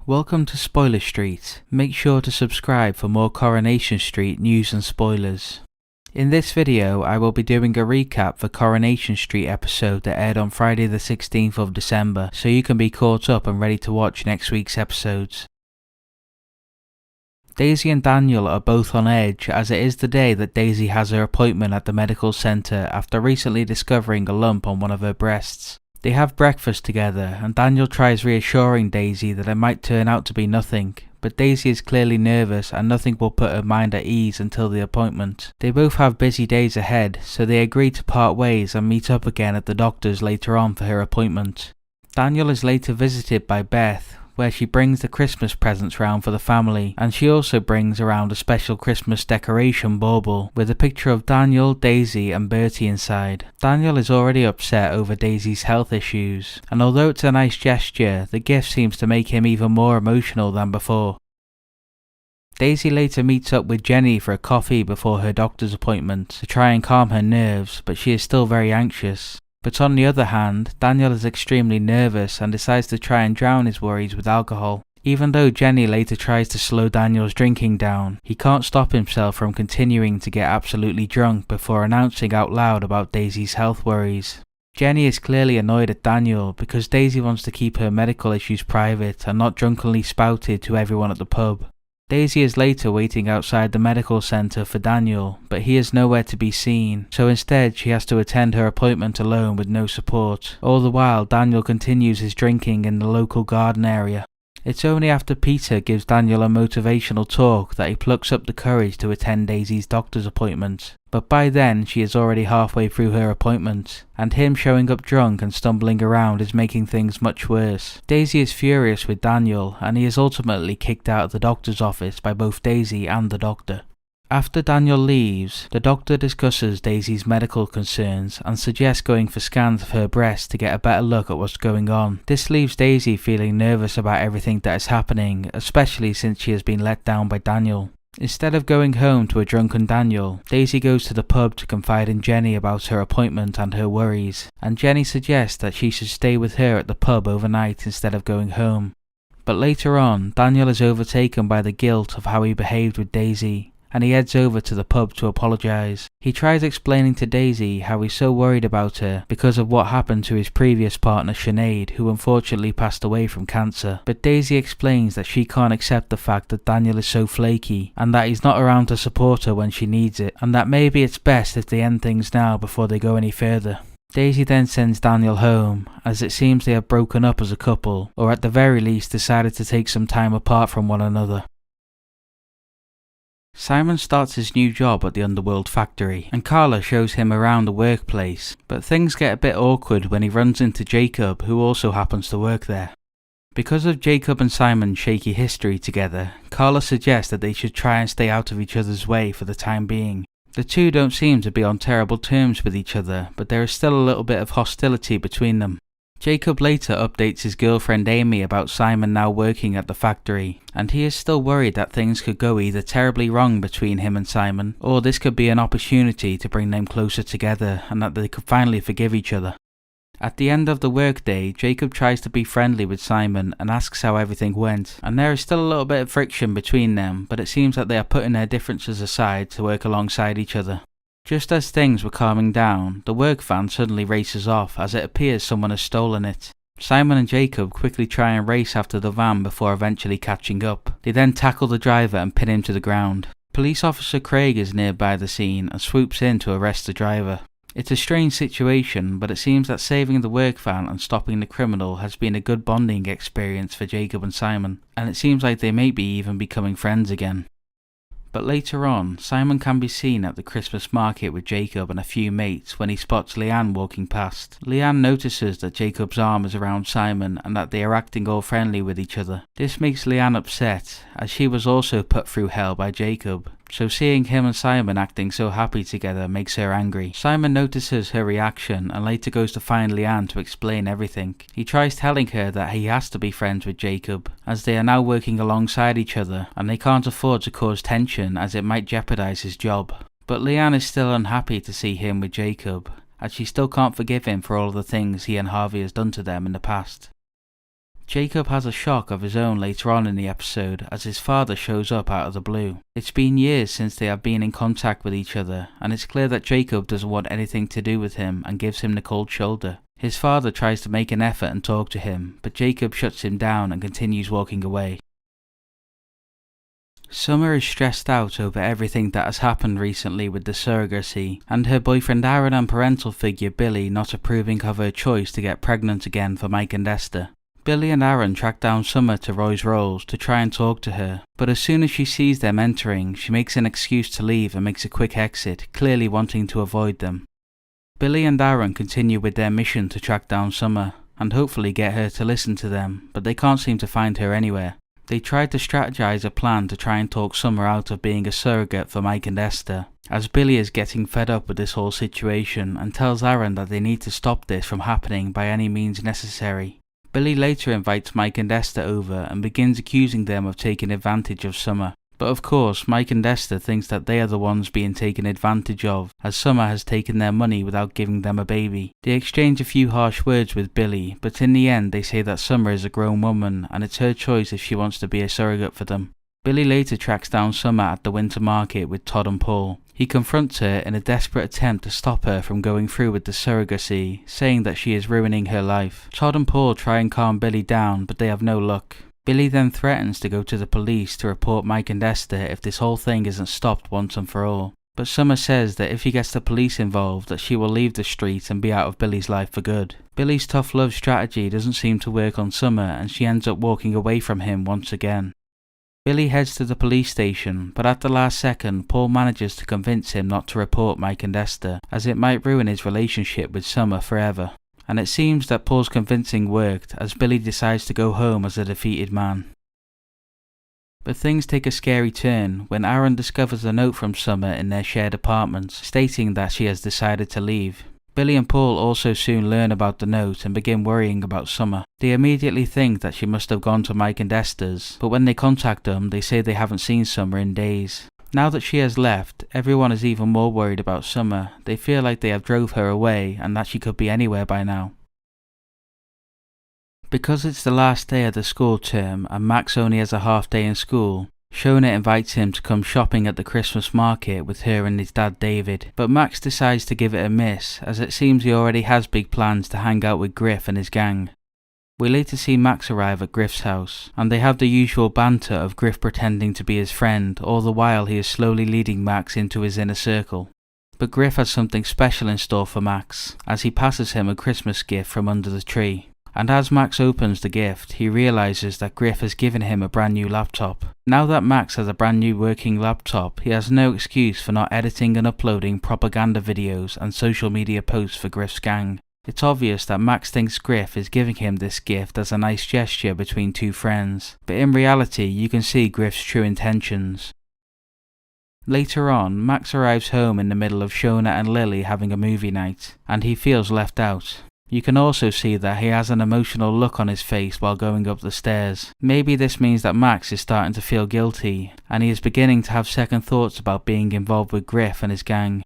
Welcome to Spoiler Street. Make sure to subscribe for more Coronation Street news and spoilers. In this video, I will be doing a recap for Coronation Street episode that aired on Friday the 16th of December, so you can be caught up and ready to watch next week's episodes. Daisy and Daniel are both on edge as it is the day that Daisy has her appointment at the medical centre after recently discovering a lump on one of her breasts. They have breakfast together and Daniel tries reassuring Daisy that it might turn out to be nothing, but Daisy is clearly nervous and nothing will put her mind at ease until the appointment. They both have busy days ahead, so they agree to part ways and meet up again at the doctor's later on for her appointment. Daniel is later visited by Beth, where she brings the Christmas presents round for the family, and she also brings around a special Christmas decoration bauble with a picture of Daniel, Daisy and Bertie inside. Daniel is already upset over Daisy's health issues, and although it's a nice gesture, the gift seems to make him even more emotional than before. Daisy later meets up with Jenny for a coffee before her doctor's appointment to try and calm her nerves, but she is still very anxious. But on the other hand, Daniel is extremely nervous and decides to try and drown his worries with alcohol. Even though Jenny later tries to slow Daniel's drinking down, he can't stop himself from continuing to get absolutely drunk before announcing out loud about Daisy's health worries. Jenny is clearly annoyed at Daniel because Daisy wants to keep her medical issues private and not drunkenly spouted to everyone at the pub. Daisy is later waiting outside the medical centre for Daniel, but he is nowhere to be seen, so instead she has to attend her appointment alone with no support. All the while Daniel continues his drinking in the local garden area. It's only after Peter gives Daniel a motivational talk that he plucks up the courage to attend Daisy's doctor's appointment. But by then she is already halfway through her appointment, and him showing up drunk and stumbling around is making things much worse. Daisy is furious with Daniel, and he is ultimately kicked out of the doctor's office by both Daisy and the doctor. After Daniel leaves, the doctor discusses Daisy's medical concerns and suggests going for scans of her breast to get a better look at what's going on. This leaves Daisy feeling nervous about everything that is happening, especially since she has been let down by Daniel. Instead of going home to a drunken Daniel, Daisy goes to the pub to confide in Jenny about her appointment and her worries, and Jenny suggests that she should stay with her at the pub overnight instead of going home. But later on, Daniel is overtaken by the guilt of how he behaved with Daisy, and he heads over to the pub to apologise. He tries explaining to Daisy how he's so worried about her because of what happened to his previous partner Sinead, who unfortunately passed away from cancer. But Daisy explains that she can't accept the fact that Daniel is so flaky, and that he's not around to support her when she needs it, and that maybe it's best if they end things now before they go any further. Daisy then sends Daniel home, as it seems they have broken up as a couple, or at the very least decided to take some time apart from one another. Simon starts his new job at the Underworld factory, and Carla shows him around the workplace, but things get a bit awkward when he runs into Jacob, who also happens to work there. Because of Jacob and Simon's shaky history together, Carla suggests that they should try and stay out of each other's way for the time being. The two don't seem to be on terrible terms with each other, but there is still a little bit of hostility between them. Jacob later updates his girlfriend Amy about Simon now working at the factory, and he is still worried that things could go either terribly wrong between him and Simon, or this could be an opportunity to bring them closer together and that they could finally forgive each other. At the end of the workday, Jacob tries to be friendly with Simon and asks how everything went, and there is still a little bit of friction between them, but it seems that they are putting their differences aside to work alongside each other. Just as things were calming down, the work van suddenly races off as it appears someone has stolen it. Simon and Jacob quickly try and race after the van before eventually catching up. They then tackle the driver and pin him to the ground. Police officer Craig is nearby the scene and swoops in to arrest the driver. It's a strange situation, but it seems that saving the work van and stopping the criminal has been a good bonding experience for Jacob and Simon, and it seems like they may be even becoming friends again. But later on, Simon can be seen at the Christmas market with Jacob and a few mates when he spots Leanne walking past. Leanne notices that Jacob's arm is around Simon and that they are acting all friendly with each other. This makes Leanne upset, as she was also put through hell by Jacob. So seeing him and Simon acting so happy together makes her angry. Simon notices her reaction and later goes to find Leanne to explain everything. He tries telling her that he has to be friends with Jacob, as they are now working alongside each other and they can't afford to cause tension as it might jeopardize his job. But Leanne is still unhappy to see him with Jacob, as she still can't forgive him for all of the things he and Harvey has done to them in the past. Jacob has a shock of his own later on in the episode as his father shows up out of the blue. It's been years since they have been in contact with each other, and it's clear that Jacob doesn't want anything to do with him and gives him the cold shoulder. His father tries to make an effort and talk to him, but Jacob shuts him down and continues walking away. Summer is stressed out over everything that has happened recently with the surrogacy, and her boyfriend Aaron and parental figure Billy not approving of her choice to get pregnant again for Mike and Esther. Billy and Aaron track down Summer to Roy's Rolls to try and talk to her, but as soon as she sees them entering, she makes an excuse to leave and makes a quick exit, clearly wanting to avoid them. Billy and Aaron continue with their mission to track down Summer, and hopefully get her to listen to them, but they can't seem to find her anywhere. They tried to strategize a plan to try and talk Summer out of being a surrogate for Mike and Esther, as Billy is getting fed up with this whole situation and tells Aaron that they need to stop this from happening by any means necessary. Billy later invites Mike and Esther over and begins accusing them of taking advantage of Summer. But of course, Mike and Esther thinks that they are the ones being taken advantage of, as Summer has taken their money without giving them a baby. They exchange a few harsh words with Billy, but in the end they say that Summer is a grown woman and it's her choice if she wants to be a surrogate for them. Billy later tracks down Summer at the winter market with Todd and Paul. He confronts her in a desperate attempt to stop her from going through with the surrogacy, saying that she is ruining her life. Todd and Paul try and calm Billy down, but they have no luck. Billy then threatens to go to the police to report Mike and Esther if this whole thing isn't stopped once and for all. But Summer says that if he gets the police involved, that she will leave the street and be out of Billy's life for good. Billy's tough love strategy doesn't seem to work on Summer, and she ends up walking away from him once again. Billy heads to the police station, but at the last second, Paul manages to convince him not to report Mike and Esther, as it might ruin his relationship with Summer forever. And it seems that Paul's convincing worked, as Billy decides to go home as a defeated man. But things take a scary turn when Aaron discovers a note from Summer in their shared apartments, stating that she has decided to leave. Billy and Paul also soon learn about the note and begin worrying about Summer. They immediately think that she must have gone to Mike and Esther's, but when they contact them, they say they haven't seen Summer in days. Now that she has left, everyone is even more worried about Summer. They feel like they have drove her away and that she could be anywhere by now. Because it's the last day of the school term and Max only has a half day in school, Shona invites him to come shopping at the Christmas market with her and his dad David, but Max decides to give it a miss, as it seems he already has big plans to hang out with Griff and his gang. We later see Max arrive at Griff's house, and they have the usual banter of Griff pretending to be his friend, all the while he is slowly leading Max into his inner circle. But Griff has something special in store for Max, as he passes him a Christmas gift from under the tree. And as Max opens the gift, he realizes that Griff has given him a brand new laptop. Now that Max has a brand new working laptop, he has no excuse for not editing and uploading propaganda videos and social media posts for Griff's gang. It's obvious that Max thinks Griff is giving him this gift as a nice gesture between two friends, but in reality you can see Griff's true intentions. Later on, Max arrives home in the middle of Shona and Lily having a movie night, and he feels left out. You can also see that he has an emotional look on his face while going up the stairs. Maybe this means that Max is starting to feel guilty, and he is beginning to have second thoughts about being involved with Griff and his gang.